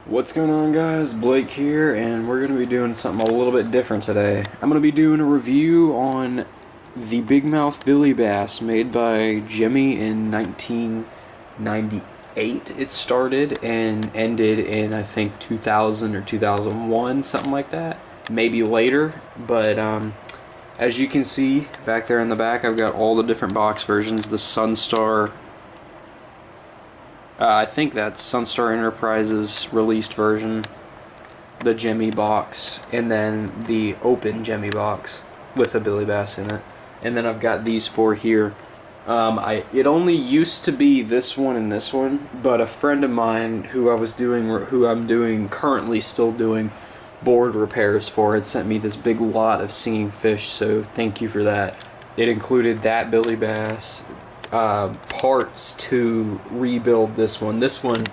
What's going on, guys? Blake here, and we're going to be doing something a little bit different today. I'm going to be doing a review on the Big Mouth Billy Bass made by Gemmy in 1998. It started and ended in, I think, 2000 or 2001, something like that. Maybe later, but as you can see back there in the back, I've got all the different box versions. The Sunstar, I think that's Sunstar Enterprises released version, the Gemmy box, and then the open Gemmy box with a Billy Bass in it. And then I've got these four here. It only used to be this one and this one, but a friend of mine who I'm currently still doing board repairs for had sent me this big lot of singing fish, so thank you for that. It included that Billy Bass, parts to rebuild this one. This one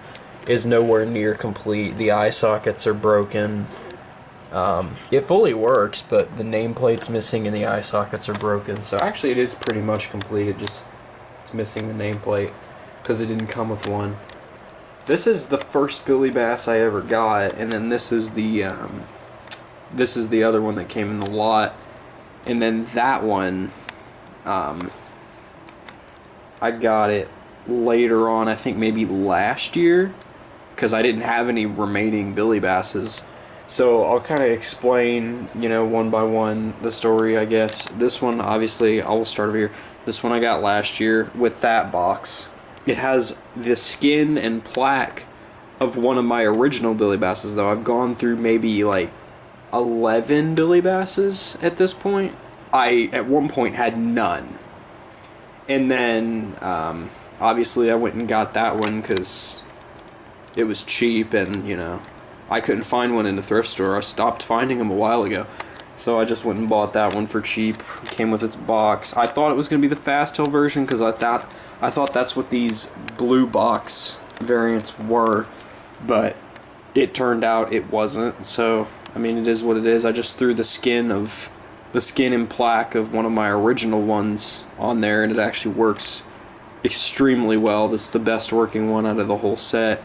is nowhere near complete. The eye sockets are broken. It fully works, but the nameplate's missing and the eye sockets are broken. So actually it is pretty much complete. It's missing the nameplate because it didn't come with one. This is the first Billy Bass I ever got, and then this is the other one that came in the lot, and then that one I got it later on, I think maybe last year, because I didn't have any remaining Billy Basses. So I'll kind of explain, one by one the story, I guess. This one, obviously, I will start over here. This one I got last year with that box. It has the skin and plaque of one of my original Billy Basses, though. I've gone through maybe like 11 Billy Basses at this point. I, at one point, had none. And then, obviously, I went and got that one because it was cheap and, I couldn't find one in the thrift store. I stopped finding them a while ago. So I just went and bought that one for cheap. It came with its box. I thought it was going to be the fast tail version because I thought that's what these blue box variants were. But it turned out it wasn't. So, I mean, it is what it is. I just threw the skin and plaque of one of my original ones on there, and it actually works extremely well. This is the best working one out of the whole set,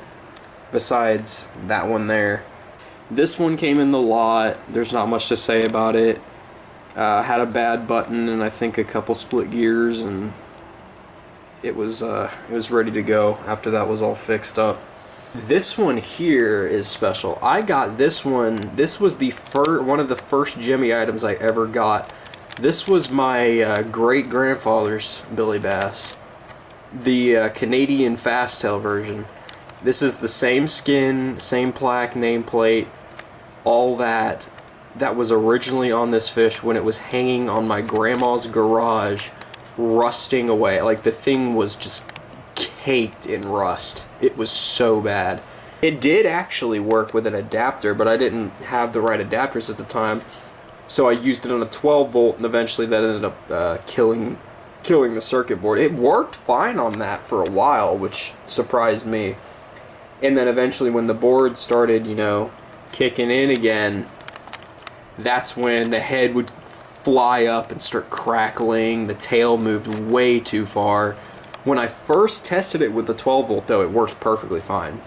besides that one there. This one came in the lot. There's not much to say about it. Had a bad button and I think a couple split gears, and it was ready to go after that was all fixed up. This one here is special. I got this one. This was one of the first Gemmy items I ever got. This was my great-grandfather's Billy Bass, the Canadian fast tail version. This is the same skin, same plaque, nameplate, all that was originally on this fish when it was hanging on my grandma's garage, rusting away. Like, the thing was just caked in rust. It was so bad. It did actually work with an adapter, but I didn't have the right adapters at the time, so I used it on a 12 volt, and eventually that ended up killing the circuit board. It worked fine on that for a while, which surprised me. And then eventually when the board started, kicking in again, that's when the head would fly up and start crackling. The tail moved way too far. When I first tested it with the 12 volt, though, it worked perfectly fine.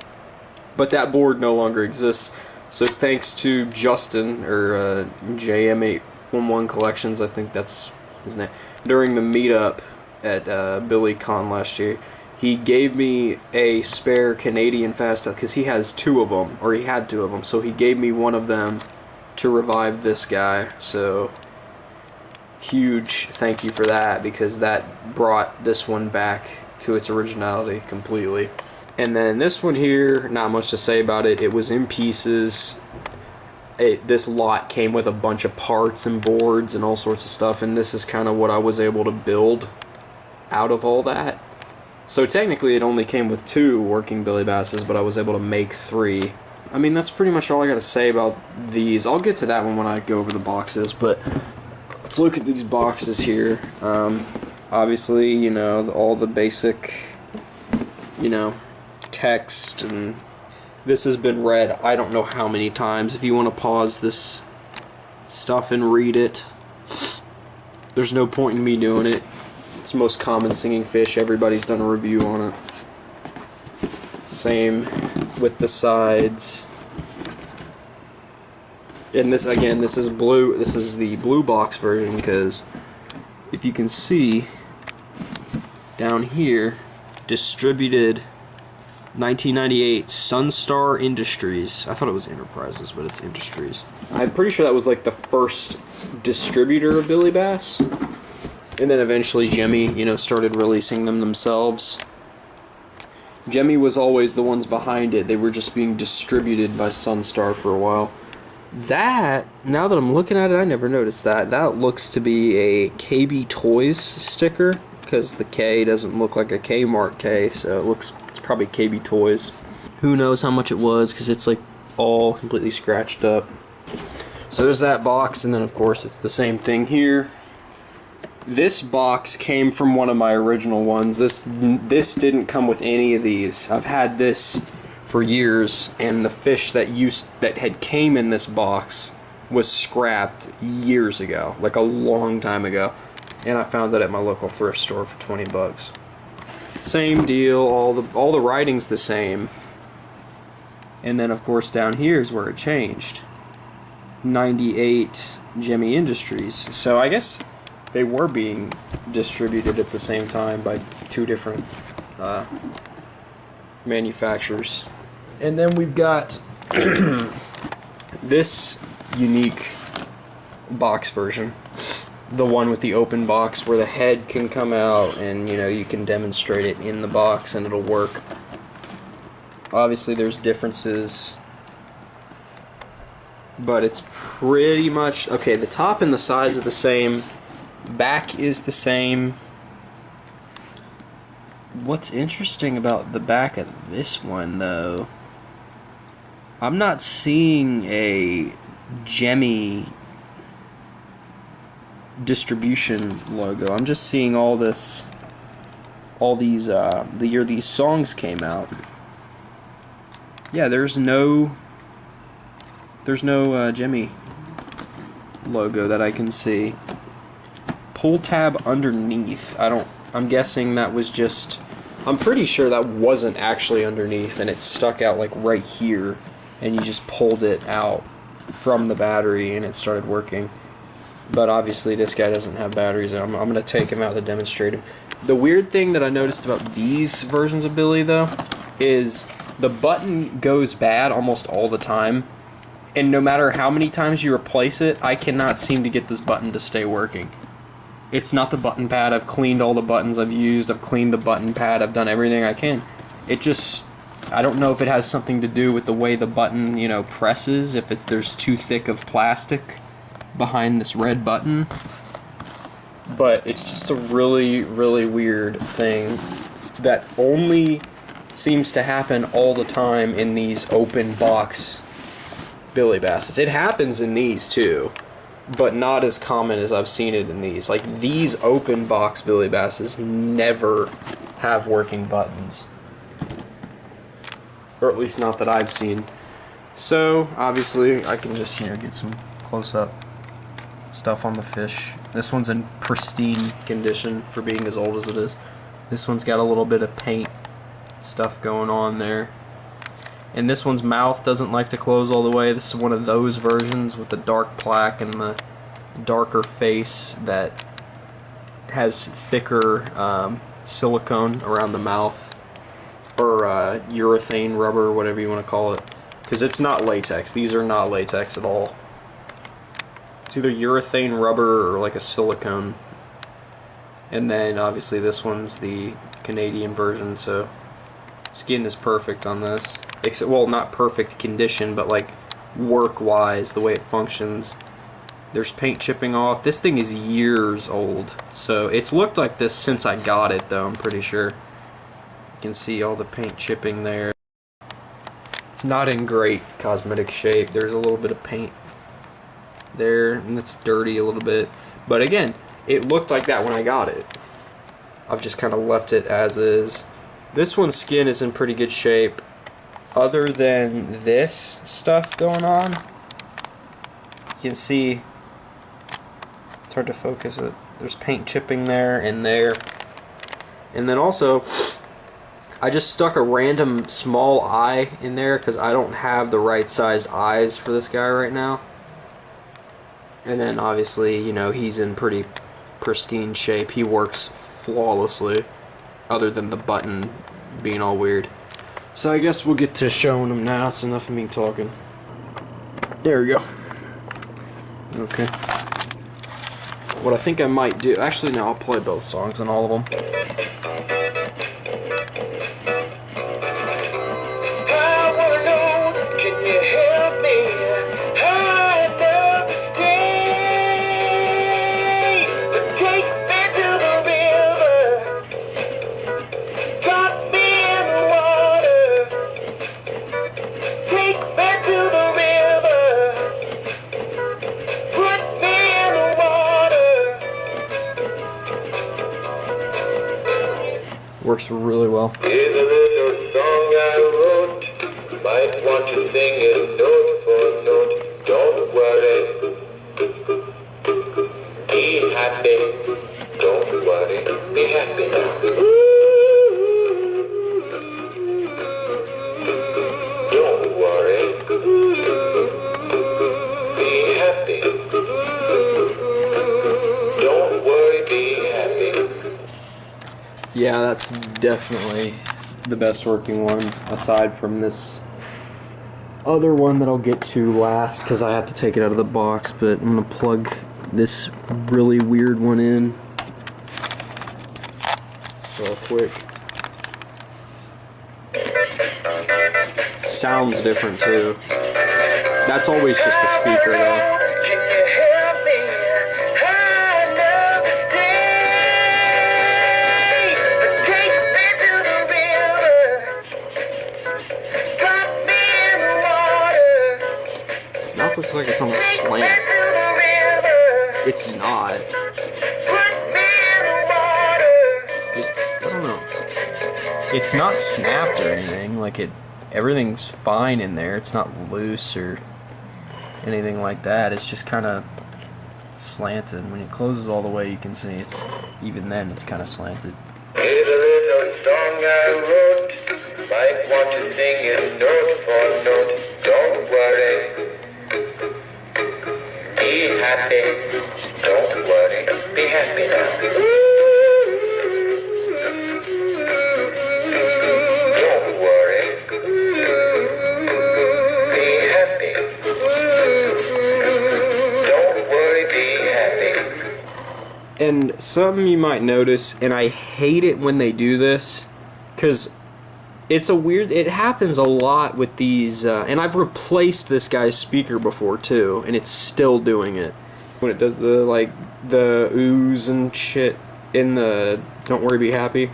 But that board no longer exists. So thanks to Justin, or JM811 Collections, I think that's his name, during the meetup at Billy Con last year, he gave me a spare Canadian fast tail because he has two of them, or he had two of them. So he gave me one of them to revive this guy. So huge thank you for that, because that brought this one back to its originality completely. And then this one here, not much to say about it. It was in pieces. This lot came with a bunch of parts and boards and all sorts of stuff, and this is kind of what I was able to build out of all that. So technically it only came with 2 working Billy Basses, but I was able to make 3. I mean, that's pretty much all I gotta say about these. I'll get to that one when I go over the boxes, but let's look at these boxes here. Obviously, all the basic, text, and this has been read I don't know how many times. If you want to pause this stuff and read it, there's no point in me doing it. It's the most common singing fish. Everybody's done a review on it. Same with the sides. And this, again, this is blue. This is the blue box version, because if you can see down here, distributed 1998 Sunstar Industries. I thought it was Enterprises, but it's Industries. I'm pretty sure that was like the first distributor of Billy Bass. And then eventually Gemmy, you know, started releasing them themselves. Gemmy was always the ones behind it. They were just being distributed by Sunstar for a while. That, now that I'm looking at it, I never noticed that. That looks to be a KB Toys sticker, because the K doesn't look like a Kmart K, so it's probably KB Toys. Who knows how much it was, because it's like all completely scratched up. So there's that box, and then of course it's the same thing here. This box came from one of my original ones. This didn't come with any of these. I've had this for years, and the fish that had came in this box was scrapped years ago, like a long time ago. And I found it at my local thrift store for 20 bucks. Same deal, all the writing's the same. And then of course down here is where it changed. 98 Gemmy Industries. So I guess they were being distributed at the same time by two different manufacturers. And then we've got this unique box version. The one with the open box where the head can come out and, you know, you can demonstrate it in the box and it'll work. Obviously there's differences, but it's pretty much okay. The top and the sides are the same, back is the same. What's interesting about the back of this one, though, I'm not seeing a Gemmy distribution logo. I'm just seeing all these the year these songs came out. Yeah, there's no Gemmy logo that I can see. Pull tab underneath. I'm guessing that was just, I'm pretty sure that wasn't actually underneath and it stuck out like right here, and you just pulled it out from the battery and it started working. But obviously this guy doesn't have batteries. I'm going to take him out to demonstrate him. The weird thing that I noticed about these versions of Billy, though, is the button goes bad almost all the time. And no matter how many times you replace it, I cannot seem to get this button to stay working. It's not the button pad. I've cleaned all the buttons I've used. I've cleaned the button pad. I've done everything I can. It just, I don't know if it has something to do with the way the button, you know, presses, if there's too thick of plastic behind this red button, but it's just a really, really weird thing that only seems to happen all the time in these open box Billy Basses. It happens in these too, but not as common as I've seen it in these. Like, these open box Billy Basses never have working buttons, or at least not that I've seen. So obviously I can just, you know, get some close-up stuff on the fish. This one's in pristine condition for being as old as it is. This one's got a little bit of paint stuff going on there. And this one's mouth doesn't like to close all the way. This is one of those versions with the dark plaque and the darker face that has thicker silicone around the mouth, or urethane rubber, whatever you want to call it, because it's not latex. These are not latex at all. It's either urethane rubber or like a silicone. And then obviously this one's the Canadian version, so skin is perfect on this. Except, well, not perfect condition, but like work-wise, the way it functions. There's paint chipping off. This thing is years old, so it's looked like this since I got it, though, I'm pretty sure. You can see all the paint chipping there. It's not in great cosmetic shape. There's a little bit of paint there, and it's dirty a little bit, but again, it looked like that when I got it. I've just kind of left it as is. This one's skin is in pretty good shape, other than this stuff going on. You can see, it's hard to focus it, there's paint chipping there and there. And then also, I just stuck a random small eye in there because I don't have the right sized eyes for this guy right now. And then obviously, you know, he's in pretty pristine shape. He works flawlessly, other than the button being all weird. So I guess we'll get to showing him now. It's enough of me talking. There we go. Okay. What I think I might do... Actually, no, I'll play both songs on all of them. Works really well. Here's a little song I wrote. Might want to sing it note for note. Don't worry. Be happy. Don't worry. Be happy now. Don't worry. Be happy. Don't worry. Be happy. Yeah, that's definitely the best working one, aside from this other one that I'll get to last because I have to take it out of the box, but I'm going to plug this really weird one in real quick. Sounds different too. That's always just the speaker though. Looks like it's on a slant. It's not. I don't know. It's not snapped or anything. Like everything's fine in there. It's not loose or anything like that. It's just kind of slanted. When it closes all the way, you can see it's even then it's kind of slanted. Here's a little song I wrote. Might want to sing it note for note. Don't worry. Be happy. Don't worry. Be happy now. Don't worry. Be happy. Don't worry. Be happy. And something you might notice, and I hate it when they do this, because it happens a lot with these, and I've replaced this guy's speaker before too, and it's still doing it. When it does the oohs and shit in the Don't Worry Be Happy,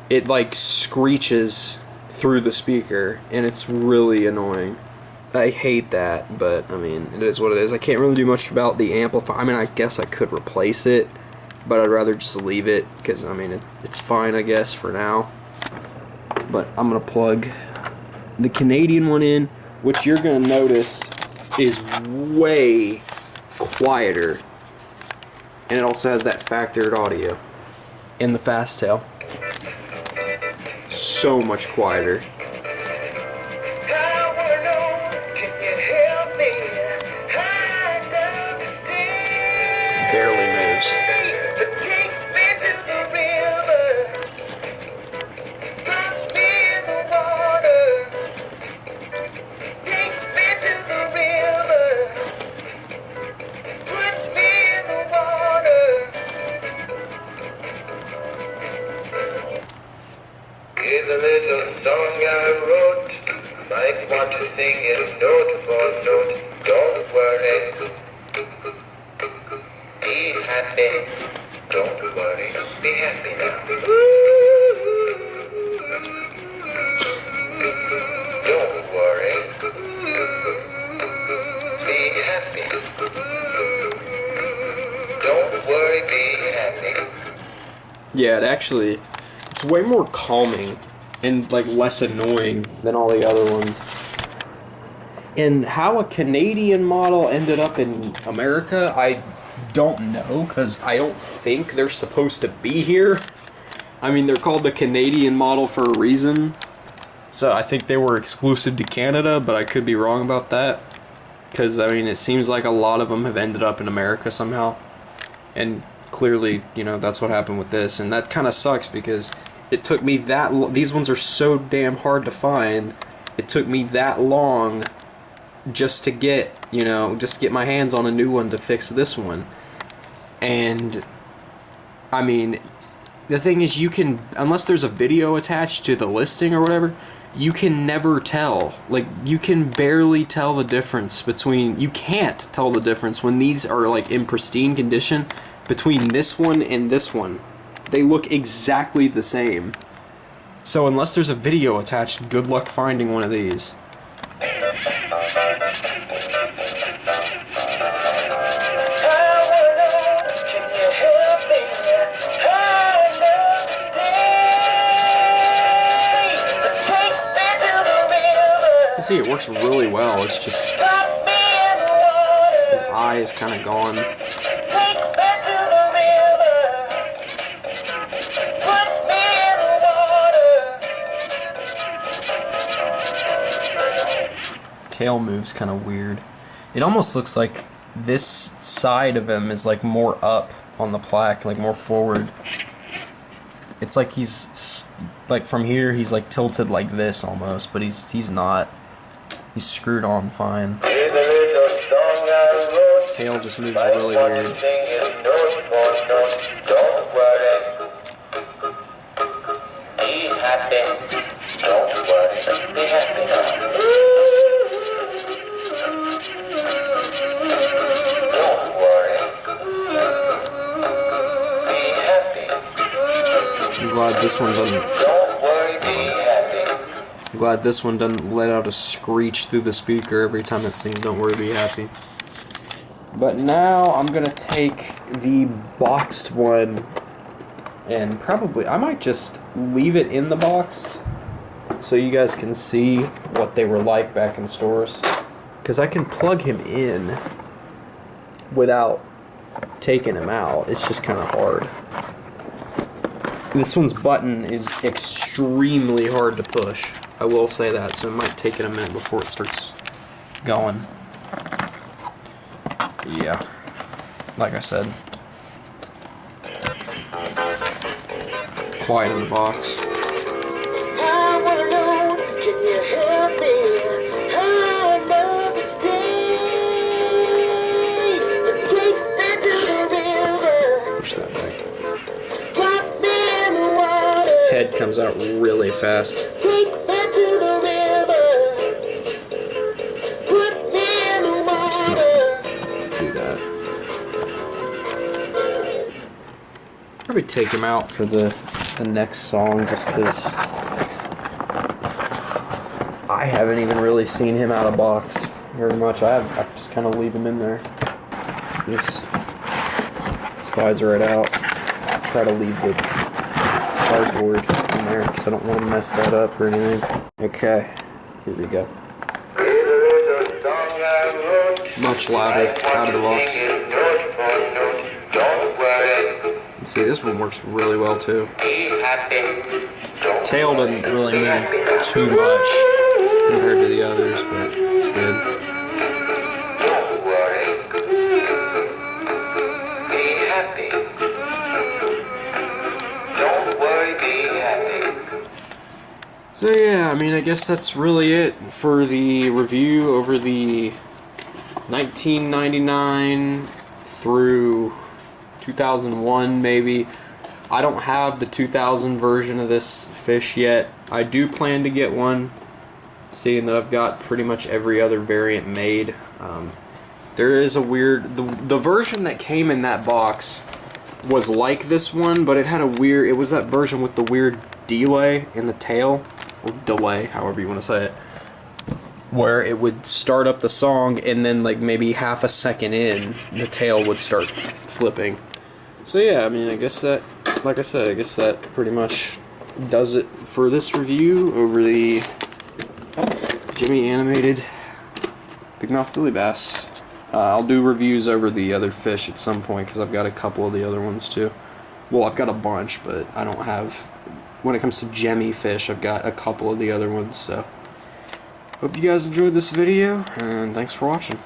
it like screeches through the speaker, and it's really annoying. I hate that, but I mean, it is what it is. I can't really do much about the amplifier. I mean, I guess I could replace it, but I'd rather just leave it, because I mean, it's fine, I guess, for now. But I'm going to plug the Canadian one in, which you're going to notice is way quieter. And it also has that factored audio in the fast tail. So much quieter. Barely moves. Here's a little song I wrote. Might want to sing it note for note. Don't worry. Be happy. Don't worry. Be happy now. Don't worry. Be happy. Don't worry. Be happy. Yeah, it's way more calming and like less annoying than all the other ones. And how a Canadian model ended up in America, I don't know, because I don't think they're supposed to be here. I mean, they're called the Canadian model for a reason. So I think they were exclusive to Canada, but I could be wrong about that. Because, I mean, it seems like a lot of them have ended up in America somehow. And clearly, you know, that's what happened with this. And that kind of sucks because it took me that... These ones are so damn hard to find. It took me that long just to get, you know, just get my hands on a new one to fix this one. And, I mean, the thing is, you can... Unless there's a video attached to the listing or whatever... You can never tell. Like, you can barely tell the difference between... You can't tell the difference when these are, like, in pristine condition between this one and this one. They look exactly the same. So unless there's a video attached, good luck finding one of these. See, it works really well. It's just his eye is kind of gone. Tail moves kind of weird. It almost looks like this side of him is like more up on the plaque, like more forward. It's like he's like from here he's like tilted like this almost, but he's not. He's screwed on fine. Tail just moves really weird. I'm glad this one doesn't. I'm glad this one doesn't let out a screech through the speaker every time it sings "Don't Worry, Be Happy." But now I'm gonna take the boxed one and probably I might just leave it in the box so you guys can see what they were like back in stores, because I can plug him in without taking him out. It's just kind of hard. This one's button is extremely hard to push. I will say that, so it might take it a minute before it starts going. Yeah, like I said, quiet in the box. Push that back. Head comes out really fast. Probably take him out for the next song just because I haven't even really seen him out of box very much. I just kind of leave him in there. Just slides right out. Try to leave the cardboard in there because I don't want to mess that up or anything. Okay, here we go. Much louder out of the box. See, this one works really well too. Tail doesn't really move too much compared to the others, but it's good. So yeah, I mean, I guess that's really it for the review over the 1999 through 2001 maybe. I don't have the 2000 version of this fish yet. I do plan to get one, seeing that I've got pretty much every other variant made. There is a weird... The version that came in that box was like this one, but it had a weird... It was that version with the weird delay in the tail, or delay, however you want to say it, where it would start up the song and then like maybe half a second in, the tail would start flipping. So yeah, I mean, I guess that, like I said, I guess that pretty much does it for this review over the Gemmy animated Big Mouth Billy Bass. I'll do reviews over the other fish at some point because I've got a couple of the other ones too. Well, I've got a bunch, but I don't have, when it comes to Gemmy fish, I've got a couple of the other ones, so. Hope you guys enjoyed this video, and thanks for watching.